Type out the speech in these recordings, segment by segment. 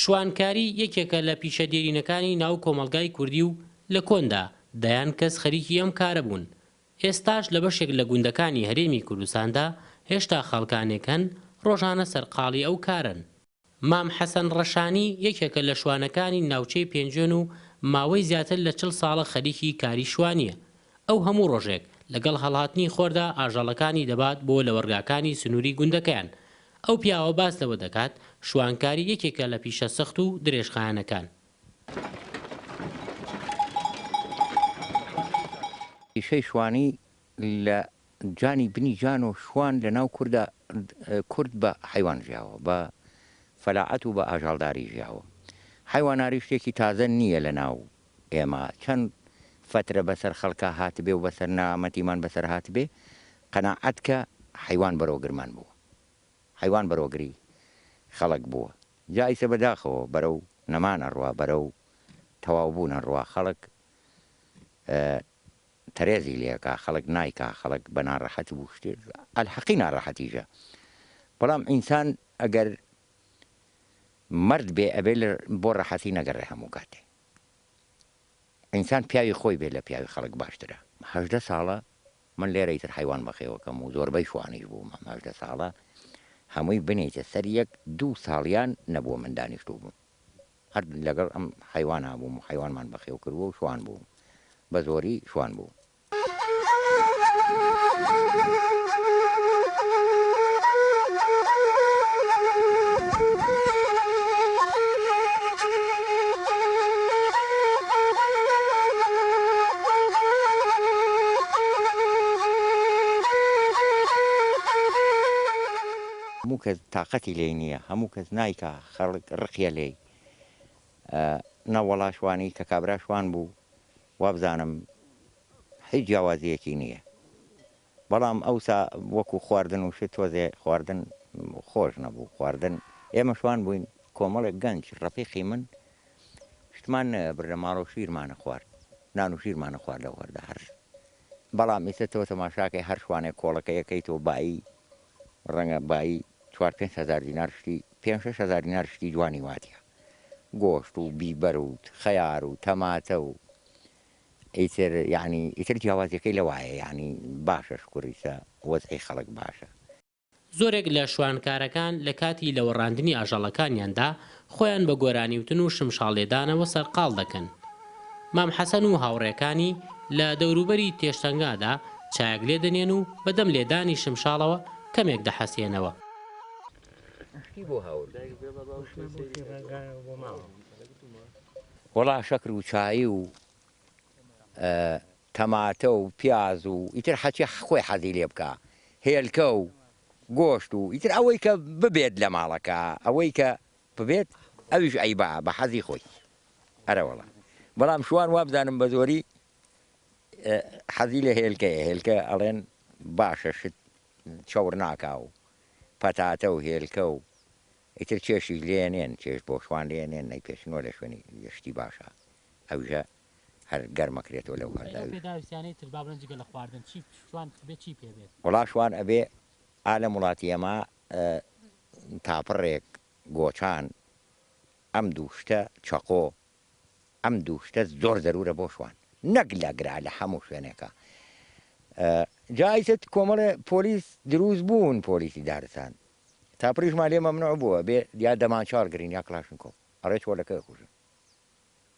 شوانکاری یەکێکە لە پیشەدێرینەکانی ناو کۆمەڵگای کوردی و لە کۆندا دەیان کەس خەریکی ئەم کارە بوون. ئێستاش لە بەشێک لە گوندەکانی هەرێمی کوردستاندا هێشتا خەڵکانێکن ڕۆژانە سەرقاڵی ئەو کارن. مام حەسەن ڕەشانی یەکێکە لە شوانەکانی ناوچەی پێنجێن و ماوەی زیاتر لە 40 ساڵە خەریکی کاری شوانیە. ئەو هەموو ڕۆژێک لەگەڵ هەڵهاتنی خۆردا ئاژەڵەکانی دەبات بۆ لە وەرگاکانی سنووری گوندەکەیان. ئەو پیاوە باس لەوە دەکات شوانکاری یەکێکە لە پیشە سەخت و درێژخایەنەکان. پیشەی شوانی لە جانی بنی جان و شوان لە ناو کورد بە حیوان ژیاوە، بە فەلاعەت و بە ئاژاڵداری ژیاوە. حیواناری شتێکی تازە نییە لە ناو ئێمە. چەند فترە بەسەر خەڵکە هاتبێ و بەسەر نامەتیمان بەسەر هاتبێ، قەناعەت کە حیوان بەرەوگرمان بووە، حیوان بەرەوگری خەڵک بووە. جایسە بەداخەوە بەرەو نەمانە ڕوا، بەرەو تەواوبوونە ڕوا. خەڵک تەرێزی لێکا، خەڵک نایکا، خەڵک بە ناڕەحەت بوو شتێ ئەلحەقی ناڕەحەتیژە. بەڵام ئینسان ئەگەر مرد بێ ئەبێ بۆ ڕەحەتی نەگەڕێ هەموو کاتێ. ئینسان پیاوی خۆی بێ لە پیاوی خەڵک باشترە. 18 ساڵە من لێرە ئیتر حیوان بەخێوەکەم و زۆربەی شوانیش بووم. 18 ساڵە هەمووی بنێتە سەر یەک 2 ساڵیان نەبووە من دانیشتوو بووم. هەر لەگەڵ ئەم حیوان هابووم و حیوانمان بەخێو کردووە و شوان بووم، بە زۆری شوان بوو. هەموو کەس تااقەتی لێ نییە، هەموو کەس نایکا، خەڵک ڕقیە لێی. نەوەڵا شوانی کە کابرا شوان بوو وابزانم هیچ جیاوازیەکی نییە. بەڵام ئەوسا وەکو خواردن و شت تۆزێ خواردن خۆش نەبوو. خواردن ئێمە شوان بووین کۆمەڵێک گەنج ڕەفیقی من شتمان برە ماڵ و شیرمانە خوارد، نان و شیرمانە خوارد لە وەردا هەر. بەڵام ئیسە تۆ تەماشاکەی هەر شوانێک کۆڵەکە یەکەیتەوە بایی ڕەنگە بایی 4-5 هزار دینار شتی 5-6 هزار دینار شتی جوانی واتیە، گۆشت و بیبەر و خەیار و تەماتە و ئیتر یعنی ئیتر جیاوازیەکەی لەوایە، یعنی باشە شکوڕیسە وەزعی خەڵک باشە. زۆرێک لە شوانکارەکان لە کاتی لەوەڕاندنی ئاژەڵەکانیاندا خۆیان بە گۆرانیوتن و شمشاڵێدانەوە سەرقاڵ دەکەن. مام حەسەن و هاوڕێکانی لە دەوروبەری تێشتەنگادا چایەک لێ دەنێن و بەدەم لێدانی شمشاڵەوە کەمێک دەحەسێنەوە. وەڵا شەکر و چایی و تەماتە و پیاز و ئیتر حەچی خۆی حەزی لێ بکە، هێلکە و گۆشت و ئیتر ئەوەی کە ببێت لە ماڵەکە، ئەوەی کە ببێت ئەویش ئەیبا بە حەزی خۆی. ئەرەوەڵا بەڵام شوان وابزانم بە زۆری حەزی لە هێلکەیە. هێلکە ئەڵێن باشە شت چاور ناکا و پەتاتە و هێلکە و ئیتر چێشی لێنێن، چێش بۆ شوان لێنێن نەی پێشنەوە لە شوێنی گەشتی باشە. ئەوژە هەر گەرمەکرێتەوە لەو وڵا شوان ئەبێ ئالە وڵاتی ئەمە تاپڕێک گۆچان ئەم دوو شتە چەقۆ، ئەم دوو شتە زۆر زەرورە بۆ شوان، نەک لە گرا لە هەموو شوێنێکە. جایست کۆمەڵە پۆلیس دروست بوون، پۆلیسی دارستان تاپڕیشمان لێ مەمنوع بووە بێ یا دەمانچال گرین یا کلاشنکۆف ئەڕێ چۆلەکە کوژن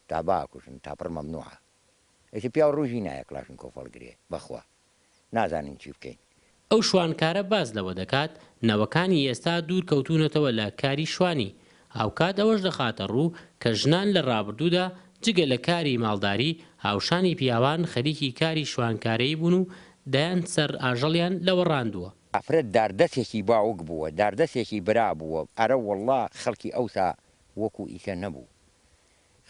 تا باکوژن، تاپڕ مەمنوعە. ئێستا پیا ڕوژی نایە کلاشنکۆف هەڵگرێ بەخوا نازانین چی بکەین. ئەو شوانکارە باز لەوە دەکات نەوەکانی ئێستا دوور کەوتونەتەوە لە کاری شوانی. هاوکات ئەوەش دەخاتە ڕوو کە ژنان لە ڕابردوودا جگە لە کاری ماڵداری هاوشانی پیاوان خەریکی کاری شوانکارەی بوون و دایان سەر ئاژەڵیان لەوە ڕاندووە. ئەفرەت داردەسێکی باوک بووە، داردەسێکی برا بووە. ئەرە وەڵڵا خەڵکی ئەوسا وەکو ئیسە نەبوو،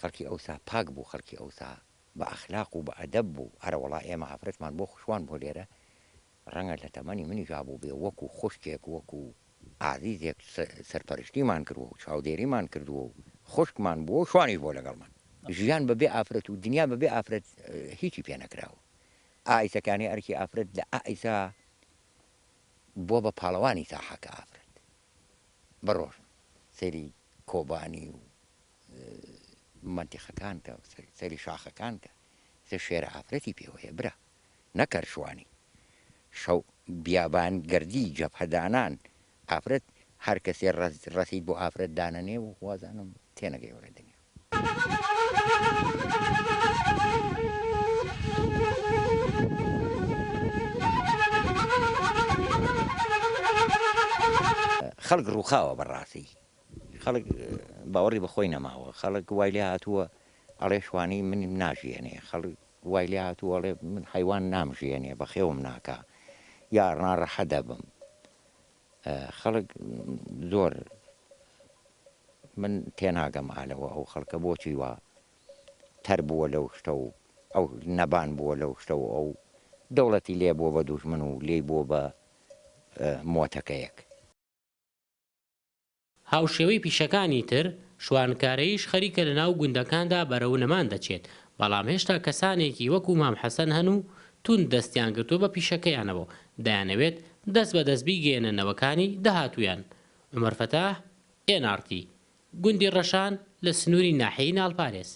خەڵکی ئەوسا پاک بوو، خەڵکی ئەوسا بە ئەخلاق و بە ئەدەب بوو. ئەرە وەڵا ئێمە ئافرەتمان بۆ خوشوان بۆ لێرە ڕەنگە لە تەمەنی منی جابوو بێ وەکو خوشکێک وەکو ئازیزێک سەرپەرشتیمان کردووە و چاودێریمان کردووە و خوشکمان بووە و شوانی بۆ لەگەڵمان. ژیان بەبێ ئافرەت و دنیا بەبێ ئافرەت هیچی پێ نەکراوە. ئایسەکانی ئەرکی ئافرەت لە ئایسا بۆ بە پاڵەوانی ساحەکە ئافرەت بەڕۆژ سەری کۆبانی و منتیخەکانتە سەری شاخەکانتە شێرە ئافرەتی پێوەیە برا نەکەرشوانی شەو بیابان گەردی جەبهەدانان ئافرەت هەر کەسێ ڕەسیید بۆ ئافرەت دانەنێ و وازانم تێنەگەیەوە دنیا خەڵک ڕووخاوە بەڕاستی خەڵک باوەڕی بەخۆی نەماوە خەڵک وای لێ هاتووە ئەڵێ شوانی من ناژیێنێ خەڵک وای لێ هاتووە ئەڵێ من حیوان نامژیێنێ بەخێوم ناکا یا ڕاڕەحە دەبم خەڵک زۆر من تێناگەم ئالەوە ئەو خەڵکە بۆچی وە تەر بووە لەو شتە و ئەو نەبان بووە لەو شتە و ئەو دەوڵەتی لێ بووە بە دوژمن و لێی بووە بە مۆتەکەیەک هاوشێوەی پیشەکانی تر شوانکارەیش خەریکە لە ناو گوندەکاندا بەرەو نەمان دەچێت بەڵام هێشتا کەسانێکی وەکو مام حەسەن هەن و تون دەستیان گرتووە بە پیشەکەیانەوە دەیانەوێت دەست بە دەستبی گێنەنەوەکانی داهاتوویان عومەر فەتاح NRT گوندی ڕەشان لە سنووری ناحیەی ناڵپارێز